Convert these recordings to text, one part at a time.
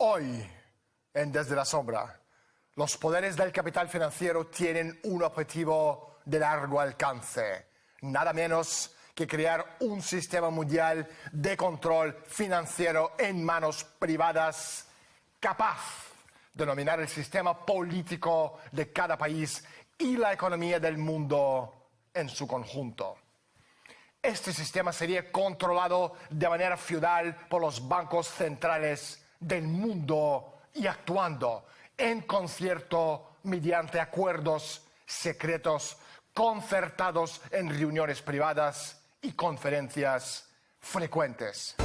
Hoy, en Desde la Sombra, los poderes del capital financiero tienen un objetivo de largo alcance, nada menos que crear un sistema mundial de control financiero en manos privadas capaz de dominar el sistema político de cada país y la economía del mundo en su conjunto. Este sistema sería controlado de manera feudal por los bancos centrales del mundo y actuando en concierto mediante acuerdos secretos concertados en reuniones privadas y conferencias frecuentes.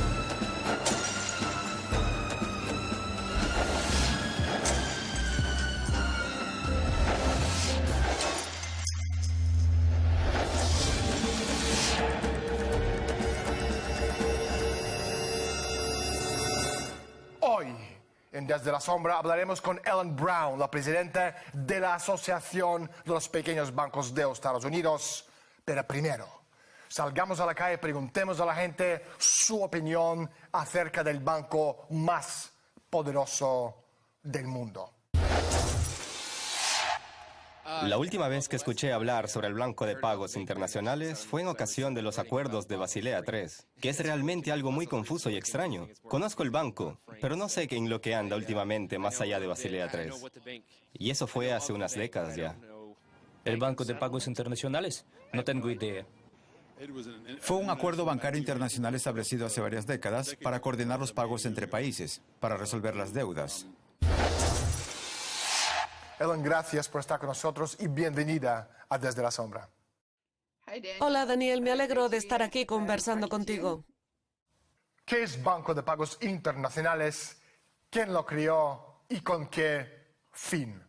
Hoy, en Desde la Sombra, hablaremos con Ellen Brown, la presidenta de la Asociación de los Pequeños Bancos de Estados Unidos. Pero primero, salgamos a la calle y preguntemos a la gente su opinión acerca del banco más poderoso del mundo. La última vez que escuché hablar sobre el Banco de Pagos Internacionales fue en ocasión de los acuerdos de Basilea III, que es realmente algo muy confuso y extraño. Conozco el banco, pero no sé en lo que anda últimamente más allá de Basilea III. Y eso fue hace unas décadas ya. ¿El Banco de Pagos Internacionales? No tengo idea. Fue un acuerdo bancario internacional establecido hace varias décadas para coordinar los pagos entre países, para resolver las deudas. Ellen, gracias por estar con nosotros y bienvenida a Desde la Sombra. Hola, Daniel, me alegro de estar aquí conversando contigo. ¿Qué es Banco de Pagos Internacionales? ¿Quién lo creó y con qué fin?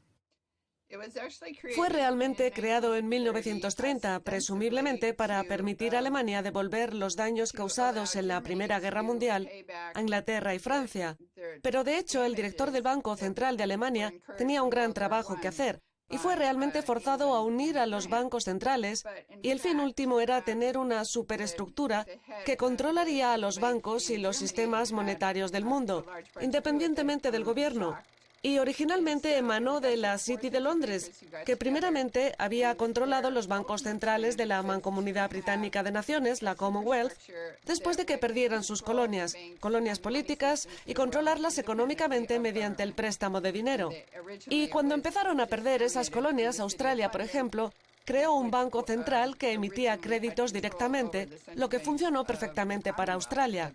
Fue realmente creado en 1930, presumiblemente para permitir a Alemania devolver los daños causados en la Primera Guerra Mundial a Inglaterra y Francia. Pero de hecho, el director del Banco Central de Alemania tenía un gran trabajo que hacer y fue realmente forzado a unir a los bancos centrales, y el fin último era tener una superestructura que controlaría a los bancos y los sistemas monetarios del mundo, independientemente del gobierno. Y originalmente emanó de la City de Londres, que primeramente había controlado los bancos centrales de la Mancomunidad Británica de Naciones, la Commonwealth, después de que perdieran sus colonias políticas, y controlarlas económicamente mediante el préstamo de dinero. Y cuando empezaron a perder esas colonias, Australia, por ejemplo, creó un banco central que emitía créditos directamente, lo que funcionó perfectamente para Australia.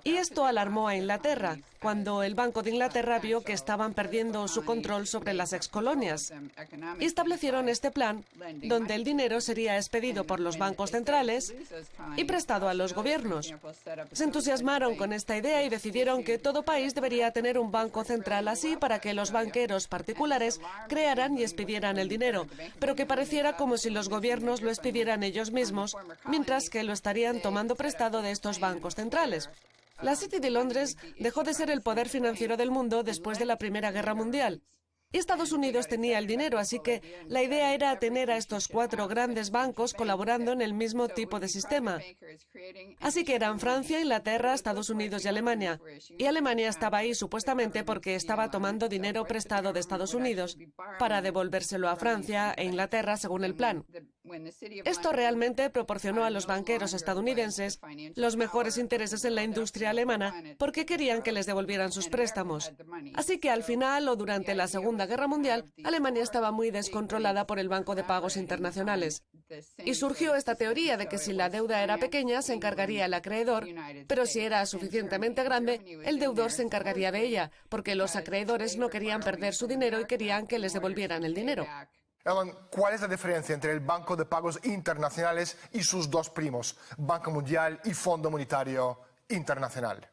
Y esto alarmó a Inglaterra, cuando el Banco de Inglaterra vio que estaban perdiendo su control sobre las excolonias. Y establecieron este plan, donde el dinero sería expedido por los bancos centrales y prestado a los gobiernos. Se entusiasmaron con esta idea y decidieron que todo país debería tener un banco central así para que los banqueros particulares crearan y expidieran el dinero, pero que pareciera como si los gobiernos lo expidieran ellos mismos, mientras que lo estarían tomando prestado de estos bancos centrales. La City de Londres dejó de ser el poder financiero del mundo después de la Primera Guerra Mundial. Y Estados Unidos tenía el dinero, así que la idea era tener a estos 4 grandes bancos colaborando en el mismo tipo de sistema. Así que eran Francia, Inglaterra, Estados Unidos y Alemania. Y Alemania estaba ahí supuestamente porque estaba tomando dinero prestado de Estados Unidos para devolvérselo a Francia e Inglaterra según el plan. Esto realmente proporcionó a los banqueros estadounidenses los mejores intereses en la industria alemana porque querían que les devolvieran sus préstamos. Así que al final o durante la Segunda Guerra Mundial, Alemania estaba muy descontrolada por el Banco de Pagos Internacionales. Y surgió esta teoría de que si la deuda era pequeña, se encargaría el acreedor, pero si era suficientemente grande, el deudor se encargaría de ella, porque los acreedores no querían perder su dinero y querían que les devolvieran el dinero. Ellen, ¿cuál es la diferencia entre el Banco de Pagos Internacionales y sus dos primos, Banco Mundial y Fondo Monetario Internacional?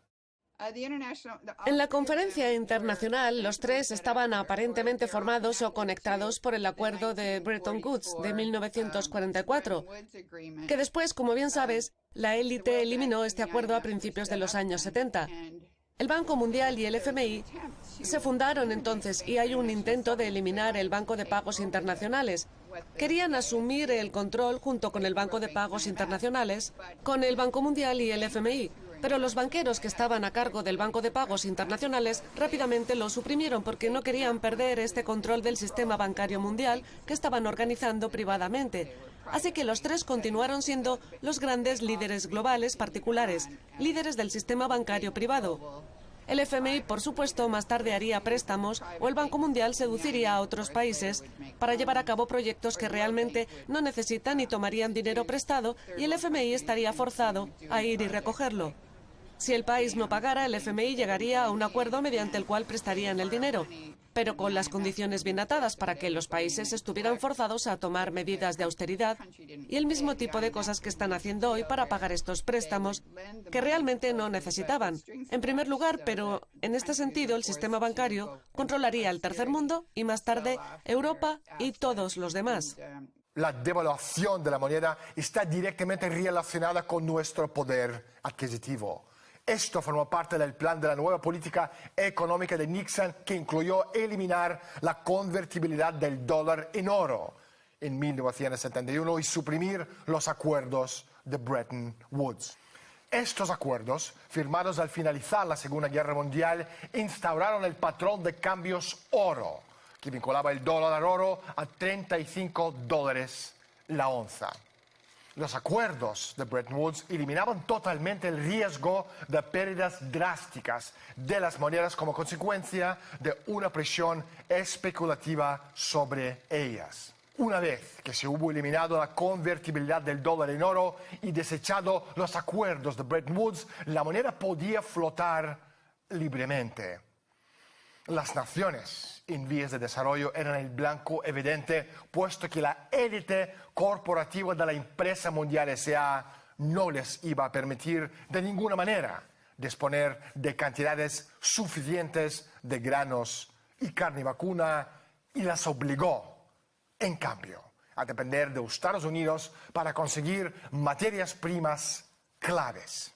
En la conferencia internacional, los tres estaban aparentemente formados o conectados por el acuerdo de Bretton Woods de 1944, que después, como bien sabes, la élite eliminó este acuerdo a principios de los años 70. El Banco Mundial y el FMI se fundaron entonces y hay un intento de eliminar el Banco de Pagos Internacionales, Querían asumir el control junto con el Banco de Pagos Internacionales, con el Banco Mundial y el FMI. Pero los banqueros que estaban a cargo del Banco de Pagos Internacionales rápidamente lo suprimieron porque no querían perder este control del sistema bancario mundial que estaban organizando privadamente. Así que los tres continuaron siendo los grandes líderes globales particulares, líderes del sistema bancario privado. El FMI, por supuesto, más tarde haría préstamos o el Banco Mundial seduciría a otros países para llevar a cabo proyectos que realmente no necesitan y tomarían dinero prestado y el FMI estaría forzado a ir y recogerlo. Si el país no pagara, el FMI llegaría a un acuerdo mediante el cual prestarían el dinero, pero con las condiciones bien atadas para que los países estuvieran forzados a tomar medidas de austeridad y el mismo tipo de cosas que están haciendo hoy para pagar estos préstamos que realmente no necesitaban. En primer lugar, pero en este sentido, el sistema bancario controlaría el tercer mundo y más tarde Europa y todos los demás. La devaluación de la moneda está directamente relacionada con nuestro poder adquisitivo. Esto formó parte del plan de la nueva política económica de Nixon, que incluyó eliminar la convertibilidad del dólar en oro en 1971 y suprimir los acuerdos de Bretton Woods. Estos acuerdos, firmados al finalizar la Segunda Guerra Mundial, instauraron el patrón de cambios oro, que vinculaba el dólar al oro a $35 la onza. Los acuerdos de Bretton Woods eliminaban totalmente el riesgo de pérdidas drásticas de las monedas como consecuencia de una presión especulativa sobre ellas. Una vez que se hubo eliminado la convertibilidad del dólar en oro y desechado los acuerdos de Bretton Woods, la moneda podía flotar libremente. Las naciones en vías de desarrollo eran el blanco evidente, puesto que la élite corporativa de la empresa mundial S.A. no les iba a permitir de ninguna manera disponer de cantidades suficientes de granos y carne vacuna y las obligó, en cambio, a depender de Estados Unidos para conseguir materias primas claves.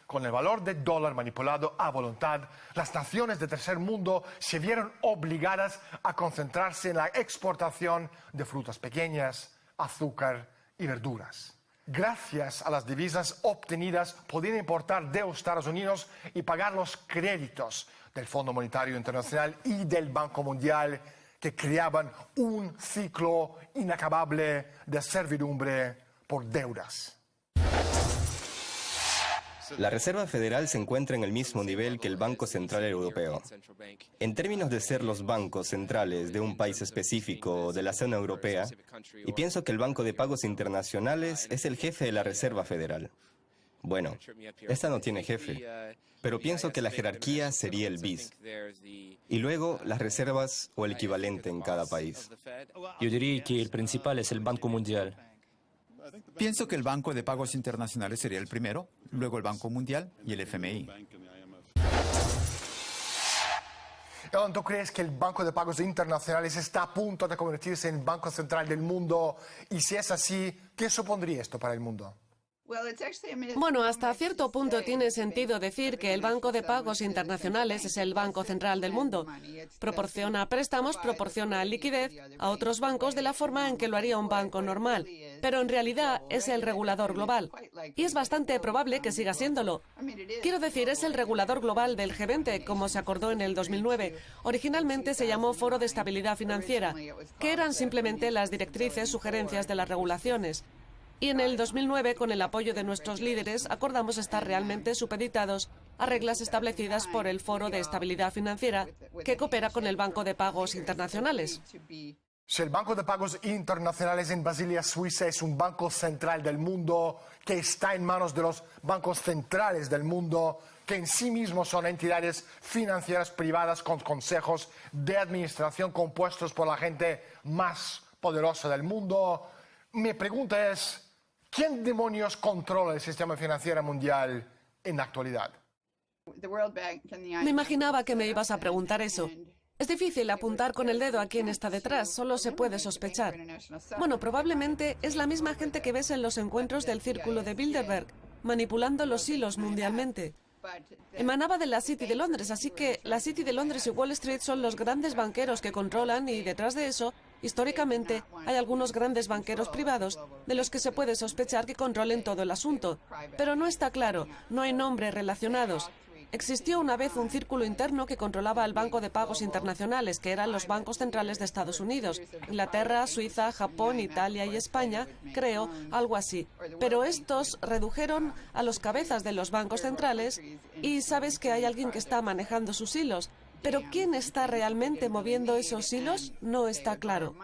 Con el valor del dólar manipulado a voluntad, las naciones del tercer mundo se vieron obligadas a concentrarse en la exportación de frutas pequeñas, azúcar y verduras. Gracias a las divisas obtenidas, podían importar de Estados Unidos y pagar los créditos del Fondo Monetario Internacional y del Banco Mundial, que creaban un ciclo inacabable de servidumbre por deudas. La Reserva Federal se encuentra en el mismo nivel que el Banco Central Europeo. En términos de ser los bancos centrales de un país específico o de la zona europea, y pienso que el Banco de Pagos Internacionales es el jefe de la Reserva Federal. Bueno, esta no tiene jefe, pero pienso que la jerarquía sería el BIS. Y luego las reservas o el equivalente en cada país. Yo diría que el principal es el Banco Mundial. Pienso que el Banco de Pagos Internacionales sería el primero, luego el Banco Mundial y el FMI. Elon, ¿tú crees que el Banco de Pagos Internacionales está a punto de convertirse en Banco Central del mundo? Y si es así, ¿qué supondría esto para el mundo? Bueno, hasta cierto punto tiene sentido decir que el Banco de Pagos Internacionales es el banco central del mundo. Proporciona préstamos, proporciona liquidez a otros bancos de la forma en que lo haría un banco normal. Pero en realidad es el regulador global. Y es bastante probable que siga siéndolo. Quiero decir, es el regulador global del G20, como se acordó en el 2009. Originalmente se llamó Foro de Estabilidad Financiera, que eran simplemente las directrices, sugerencias de las regulaciones. Y en el 2009, con el apoyo de nuestros líderes, acordamos estar realmente supeditados a reglas establecidas por el Foro de Estabilidad Financiera, que coopera con el Banco de Pagos Internacionales. Si el Banco de Pagos Internacionales en Basilea, Suiza, es un banco central del mundo que está en manos de los bancos centrales del mundo, que en sí mismos son entidades financieras privadas con consejos de administración compuestos por la gente más poderosa del mundo, mi pregunta es, ¿quién demonios controla el sistema financiero mundial en la actualidad? Me imaginaba que me ibas a preguntar eso. Es difícil apuntar con el dedo a quién está detrás, solo se puede sospechar. Bueno, probablemente es la misma gente que ves en los encuentros del Círculo de Bilderberg, manipulando los hilos mundialmente. Emanaba de la City de Londres, así que la City de Londres y Wall Street son los grandes banqueros que controlan y detrás de eso Históricamente, hay algunos grandes banqueros privados de los que se puede sospechar que controlen todo el asunto, pero no está claro, no hay nombres relacionados. Existió una vez un círculo interno que controlaba el Banco de Pagos Internacionales, que eran los bancos centrales de Estados Unidos. Inglaterra, Suiza, Japón, Italia y España, creo, algo así. Pero estos redujeron a los cabezas de los bancos centrales y sabes que hay alguien que está manejando sus hilos. Pero ¿quién está realmente moviendo esos hilos? No está claro.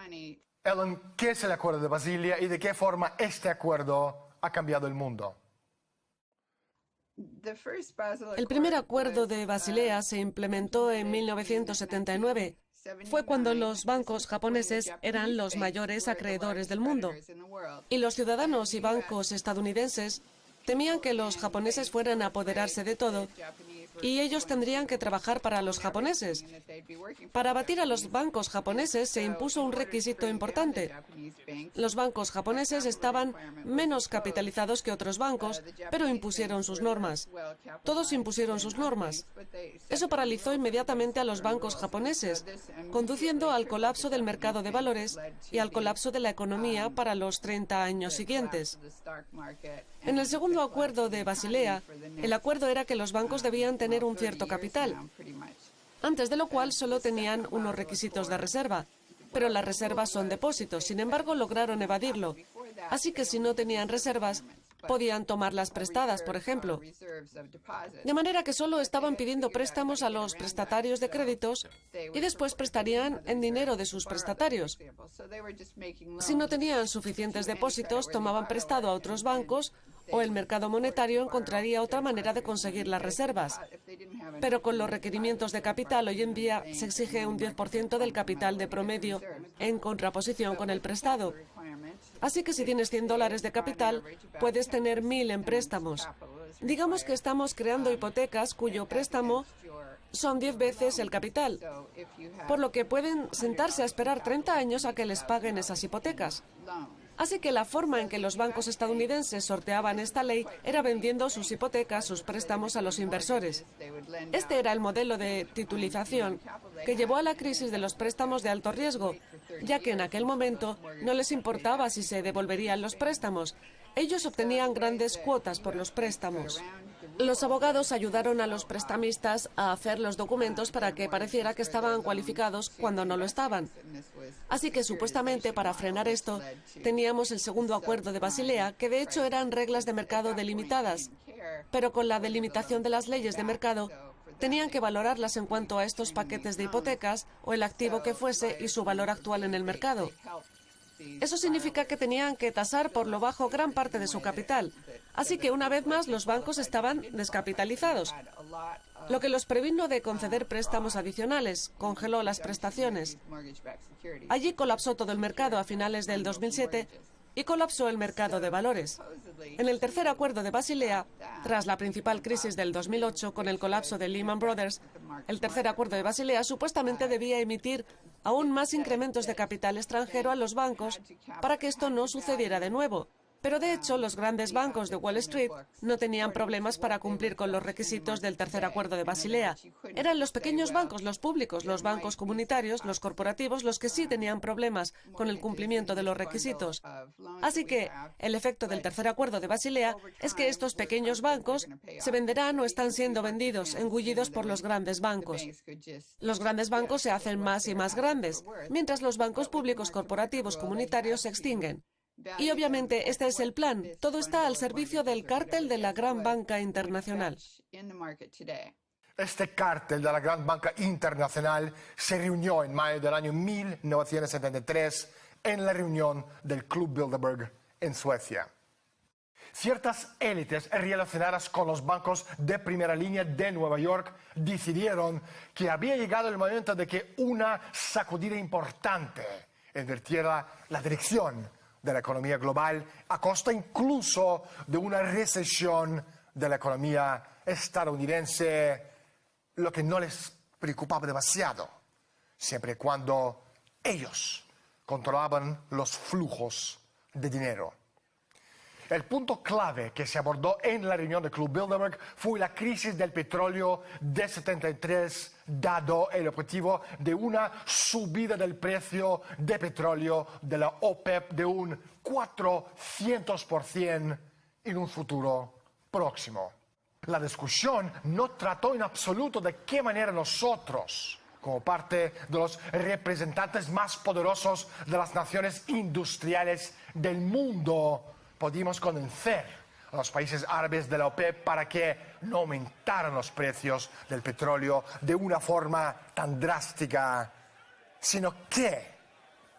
Ellen, ¿qué es el Acuerdo de Basilea y de qué forma este acuerdo ha cambiado el mundo? El primer acuerdo de Basilea se implementó en 1979. Fue cuando los bancos japoneses eran los mayores acreedores del mundo. Y los ciudadanos y bancos estadounidenses temían que los japoneses fueran a apoderarse de todo y ellos tendrían que trabajar para los japoneses. Para abatir a los bancos japoneses se impuso un requisito importante. Los bancos japoneses estaban menos capitalizados que otros bancos, pero impusieron sus normas. Todos impusieron sus normas. Eso paralizó inmediatamente a los bancos japoneses, conduciendo al colapso del mercado de valores y al colapso de la economía para los 30 años siguientes. En el segundo acuerdo de Basilea, el acuerdo era que los bancos debían tener un cierto capital, antes de lo cual solo tenían unos requisitos de reserva. Pero las reservas son depósitos, sin embargo lograron evadirlo. Así que si no tenían reservas, podían tomarlas prestadas, por ejemplo. De manera que solo estaban pidiendo préstamos a los prestatarios de créditos y después prestarían en dinero de sus prestatarios. Si no tenían suficientes depósitos, tomaban prestado a otros bancos o el mercado monetario encontraría otra manera de conseguir las reservas. Pero con los requerimientos de capital, hoy en día se exige un 10% del capital de promedio en contraposición con el prestado. Así que si tienes $100 de capital, puedes tener 1.000 en préstamos. Digamos que estamos creando hipotecas cuyo préstamo son 10 veces el capital, por lo que pueden sentarse a esperar 30 años a que les paguen esas hipotecas. Así que la forma en que los bancos estadounidenses sorteaban esta ley era vendiendo sus hipotecas, sus préstamos a los inversores. Este era el modelo de titulización que llevó a la crisis de los préstamos de alto riesgo, ya que en aquel momento no les importaba si se devolverían los préstamos. Ellos obtenían grandes cuotas por los préstamos. Los abogados ayudaron a los prestamistas a hacer los documentos para que pareciera que estaban cualificados cuando no lo estaban. Así que supuestamente para frenar esto teníamos el segundo acuerdo de Basilea, que de hecho eran reglas de mercado delimitadas, pero con la delimitación de las leyes de mercado tenían que valorarlas en cuanto a estos paquetes de hipotecas o el activo que fuese y su valor actual en el mercado. Eso significa que tenían que tasar por lo bajo gran parte de su capital. Así que una vez más los bancos estaban descapitalizados, lo que los previno de conceder préstamos adicionales, congeló las prestaciones. Allí colapsó todo el mercado a finales del 2007 y colapsó el mercado de valores. En el tercer acuerdo de Basilea, tras la principal crisis del 2008 con el colapso de Lehman Brothers, el tercer acuerdo de Basilea supuestamente debía emitir aún más incrementos de capital extranjero a los bancos para que esto no sucediera de nuevo. Pero de hecho, los grandes bancos de Wall Street no tenían problemas para cumplir con los requisitos del tercer acuerdo de Basilea. Eran los pequeños bancos, los públicos, los bancos comunitarios, los corporativos, los que sí tenían problemas con el cumplimiento de los requisitos. Así que el efecto del tercer acuerdo de Basilea es que estos pequeños bancos se venderán o están siendo vendidos, engullidos por los grandes bancos. Los grandes bancos se hacen más y más grandes, mientras los bancos públicos corporativos comunitarios se extinguen. Y obviamente este es el plan. Todo está al servicio del cártel de la gran banca internacional. Este cártel de la gran banca internacional se reunió en mayo del año 1973 en la reunión del Club Bilderberg en Suecia. Ciertas élites relacionadas con los bancos de primera línea de Nueva York decidieron que había llegado el momento de que una sacudida importante invirtiera la dirección de la economía global, a costa incluso de una recesión de la economía estadounidense, lo que no les preocupaba demasiado, siempre y cuando ellos controlaban los flujos de dinero. El punto clave que se abordó en la reunión del Club Bilderberg fue la crisis del petróleo de 73, dado el objetivo de una subida del precio de petróleo de la OPEP de un 400% en un futuro próximo. La discusión no trató en absoluto de qué manera nosotros, como parte de los representantes más poderosos de las naciones industriales del mundo, pudimos convencer a los países árabes de la OPEP para que no aumentaran los precios del petróleo de una forma tan drástica, sino que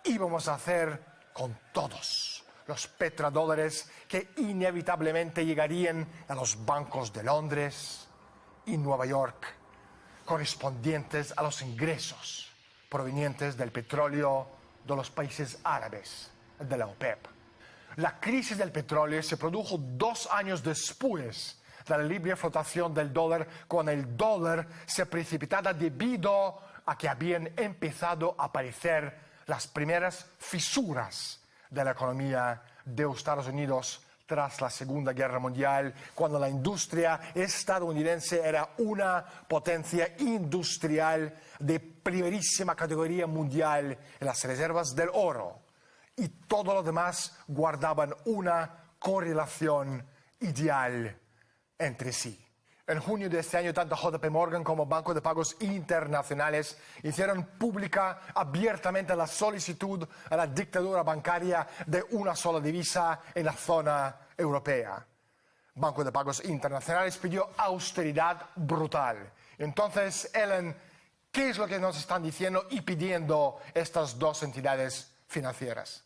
íbamos a hacer con todos los petrodólares que inevitablemente llegarían a los bancos de Londres y Nueva York, correspondientes a los ingresos provenientes del petróleo de los países árabes de la OPEP. La crisis del petróleo se produjo 2 años después de la libre flotación del dólar, cuando el dólar se precipitaba debido a que habían empezado a aparecer las primeras fisuras de la economía de Estados Unidos tras la Segunda Guerra Mundial, cuando la industria estadounidense era una potencia industrial de primerísima categoría mundial en las reservas del oro, y todo lo demás guardaban una correlación ideal entre sí. En junio de este año, tanto JP Morgan como Banco de Pagos Internacionales hicieron pública abiertamente la solicitud a la dictadura bancaria de una sola divisa en la zona europea. Banco de Pagos Internacionales pidió austeridad brutal. Entonces, Ellen, ¿qué es lo que nos están diciendo y pidiendo estas dos entidades financieras?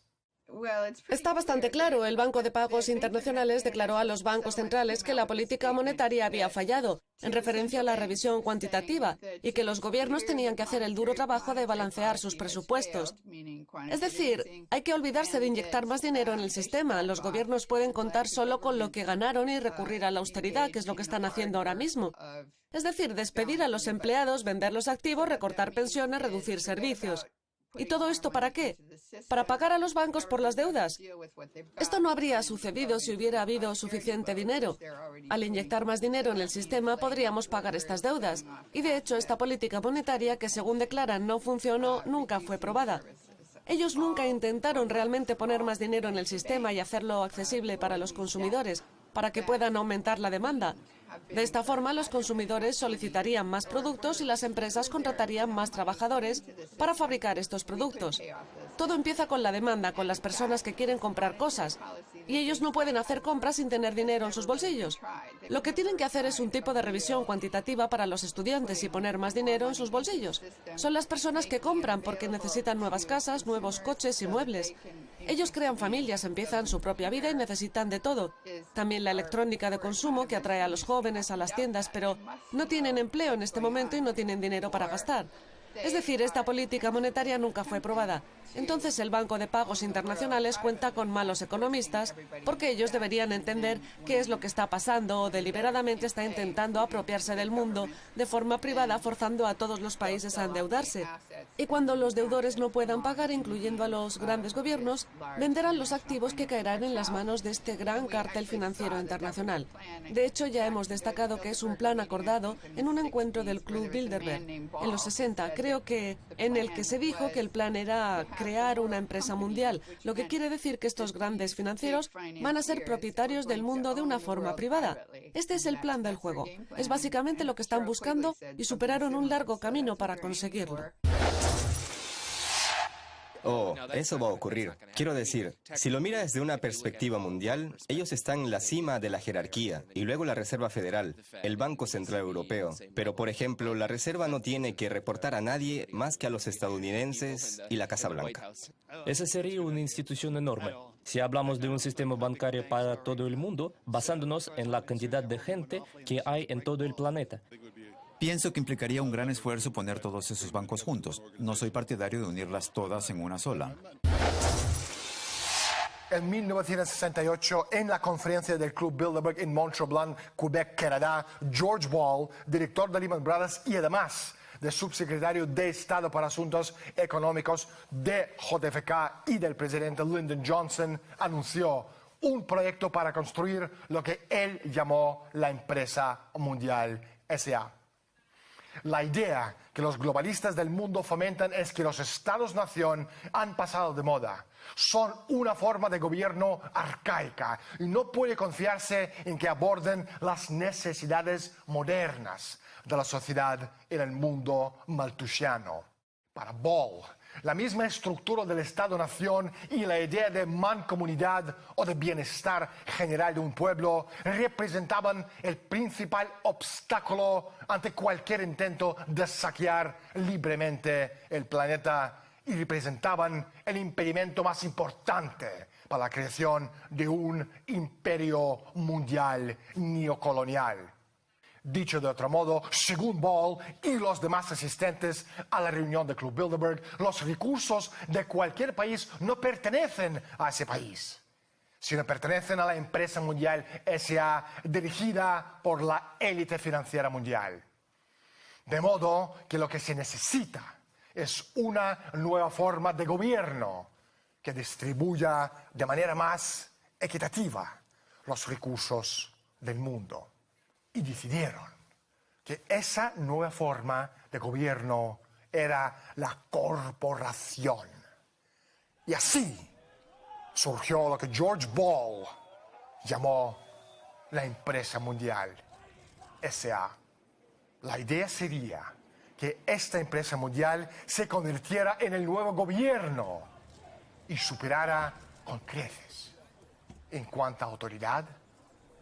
Está bastante claro. El Banco de Pagos Internacionales declaró a los bancos centrales que la política monetaria había fallado, en referencia a la revisión cuantitativa, y que los gobiernos tenían que hacer el duro trabajo de balancear sus presupuestos. Es decir, hay que olvidarse de inyectar más dinero en el sistema. Los gobiernos pueden contar solo con lo que ganaron y recurrir a la austeridad, que es lo que están haciendo ahora mismo. Es decir, despedir a los empleados, vender los activos, recortar pensiones, reducir servicios. ¿Y todo esto para qué? ¿Para pagar a los bancos por las deudas? Esto no habría sucedido si hubiera habido suficiente dinero. Al inyectar más dinero en el sistema podríamos pagar estas deudas. Y de hecho esta política monetaria, que según declaran no funcionó, nunca fue probada. Ellos nunca intentaron realmente poner más dinero en el sistema y hacerlo accesible para los consumidores, para que puedan aumentar la demanda. De esta forma, los consumidores solicitarían más productos y las empresas contratarían más trabajadores para fabricar estos productos. Todo empieza con la demanda, con las personas que quieren comprar cosas. Y ellos no pueden hacer compras sin tener dinero en sus bolsillos. Lo que tienen que hacer es un tipo de revisión cuantitativa para los estudiantes y poner más dinero en sus bolsillos. Son las personas que compran porque necesitan nuevas casas, nuevos coches y muebles. Ellos crean familias, empiezan su propia vida y necesitan de todo. También la electrónica de consumo que atrae a los jóvenes a las tiendas, pero no tienen empleo en este momento y no tienen dinero para gastar. Es decir, esta política monetaria nunca fue probada. Entonces el Banco de Pagos Internacionales cuenta con malos economistas porque ellos deberían entender qué es lo que está pasando o deliberadamente está intentando apropiarse del mundo de forma privada, forzando a todos los países a endeudarse. Y cuando los deudores no puedan pagar, incluyendo a los grandes gobiernos, venderán los activos que caerán en las manos de este gran cártel financiero internacional. De hecho, ya hemos destacado que es un plan acordado en un encuentro del Club Bilderberg en los 60, creo que en el que se dijo que el plan era crear una empresa mundial, lo que quiere decir que estos grandes financieros van a ser propietarios del mundo de una forma privada. Este es el plan del juego. Es básicamente lo que están buscando y superaron un largo camino para conseguirlo. Oh, eso va a ocurrir. Quiero decir, si lo mira desde una perspectiva mundial, ellos están en la cima de la jerarquía, y luego la Reserva Federal, el Banco Central Europeo. Pero, por ejemplo, la Reserva no tiene que reportar a nadie más que a los estadounidenses y la Casa Blanca. Esa sería una institución enorme. Si hablamos de un sistema bancario para todo el mundo, basándonos en la cantidad de gente que hay en todo el planeta. Pienso que implicaría un gran esfuerzo poner todos esos bancos juntos. No soy partidario de unirlas todas en una sola. En 1968, en la conferencia del Club Bilderberg en Mont-Tremblant, Quebec, Canadá, George Wall, director de Lehman Brothers y además de subsecretario de Estado para Asuntos Económicos de JFK y del presidente Lyndon Johnson, anunció un proyecto para construir lo que él llamó la empresa mundial S.A. La idea que los globalistas del mundo fomentan es que los estados-nación han pasado de moda. Son una forma de gobierno arcaica y no puede confiarse en que aborden las necesidades modernas de la sociedad en el mundo malthusiano. Para Ball, la misma estructura del Estado-Nación y la idea de mancomunidad o de bienestar general de un pueblo representaban el principal obstáculo ante cualquier intento de saquear libremente el planeta y representaban el impedimento más importante para la creación de un imperio mundial neocolonial. Dicho de otro modo, según Ball y los demás asistentes a la reunión del Club Bilderberg, los recursos de cualquier país no pertenecen a ese país, sino pertenecen a la empresa mundial S.A. dirigida por la élite financiera mundial. De modo que lo que se necesita es una nueva forma de gobierno que distribuya de manera más equitativa los recursos del mundo. Y decidieron que esa nueva forma de gobierno era la corporación. Y así surgió lo que George Ball llamó la empresa mundial S.A. La idea sería que esta empresa mundial se convirtiera en el nuevo gobierno y superara con creces en cuanto a autoridad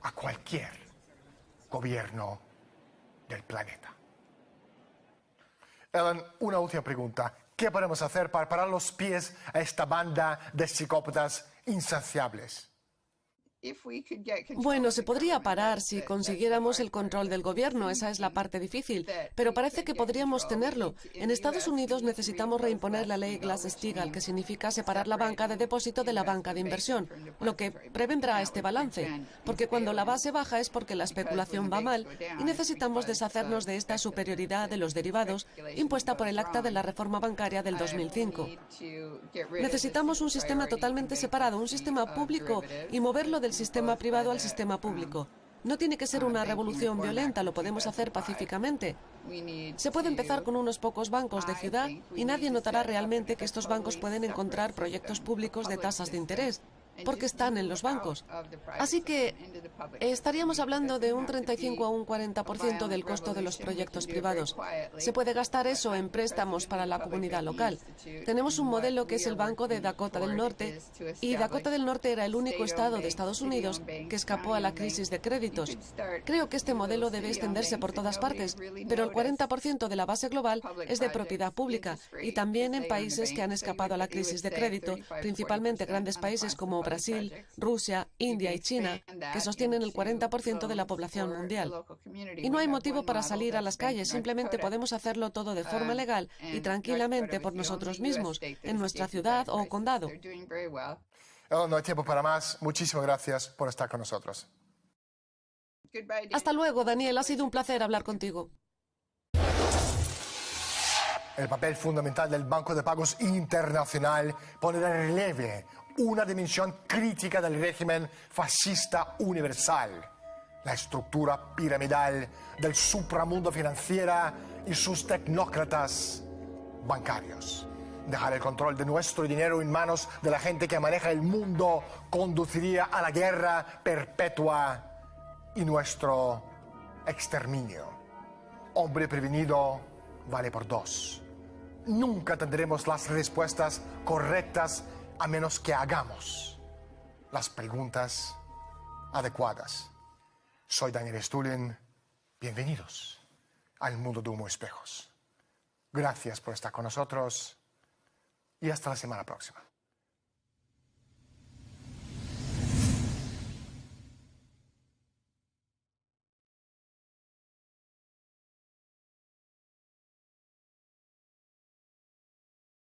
a cualquier gobierno del planeta. Ellen, una última pregunta. ¿Qué podemos hacer para parar los pies a esta banda de psicópatas insaciables? Bueno, se podría parar si consiguiéramos el control del gobierno, esa es la parte difícil, pero parece que podríamos tenerlo. En Estados Unidos necesitamos reimponer la ley Glass-Steagall, que significa separar la banca de depósito de la banca de inversión, lo que prevendrá este balance, porque cuando la base baja es porque la especulación va mal y necesitamos deshacernos de esta superioridad de los derivados impuesta por el Acta de la Reforma Bancaria del 2005. Necesitamos un sistema totalmente separado, un sistema público y moverlo del sistema privado al sistema público. No tiene que ser una revolución violenta, lo podemos hacer pacíficamente. Se puede empezar con unos pocos bancos de ciudad y nadie notará realmente que estos bancos pueden encontrar proyectos públicos de tasas de interés, porque están en los bancos. Así que estaríamos hablando de un 35 a un 40% del costo de los proyectos privados. Se puede gastar eso en préstamos para la comunidad local. Tenemos un modelo que es el Banco de Dakota del Norte, y Dakota del Norte era el único estado de Estados Unidos que escapó a la crisis de créditos. Creo que este modelo debe extenderse por todas partes, pero el 40% de la base global es de propiedad pública, y también en países que han escapado a la crisis de crédito, principalmente grandes países como Brasil, Rusia, India y China, que sostienen el 40% de la población mundial. Y no hay motivo para salir a las calles, simplemente podemos hacerlo todo de forma legal y tranquilamente por nosotros mismos, en nuestra ciudad o condado. No hay tiempo para más. Muchísimas gracias por estar con nosotros. Hasta luego, Daniel. Ha sido un placer hablar contigo. El papel fundamental del Banco de Pagos Internacional pone de relieve una dimensión crítica del régimen fascista universal, la estructura piramidal del supramundo financiero y sus tecnócratas bancarios. Dejar el control de nuestro dinero en manos de la gente que maneja el mundo conduciría a la guerra perpetua y nuestro exterminio. Hombre prevenido vale por dos. Nunca tendremos las respuestas correctas a menos que hagamos las preguntas adecuadas. Soy Daniel Stulin. Bienvenidos al mundo de Humo Espejos. Gracias por estar con nosotros y hasta la semana próxima.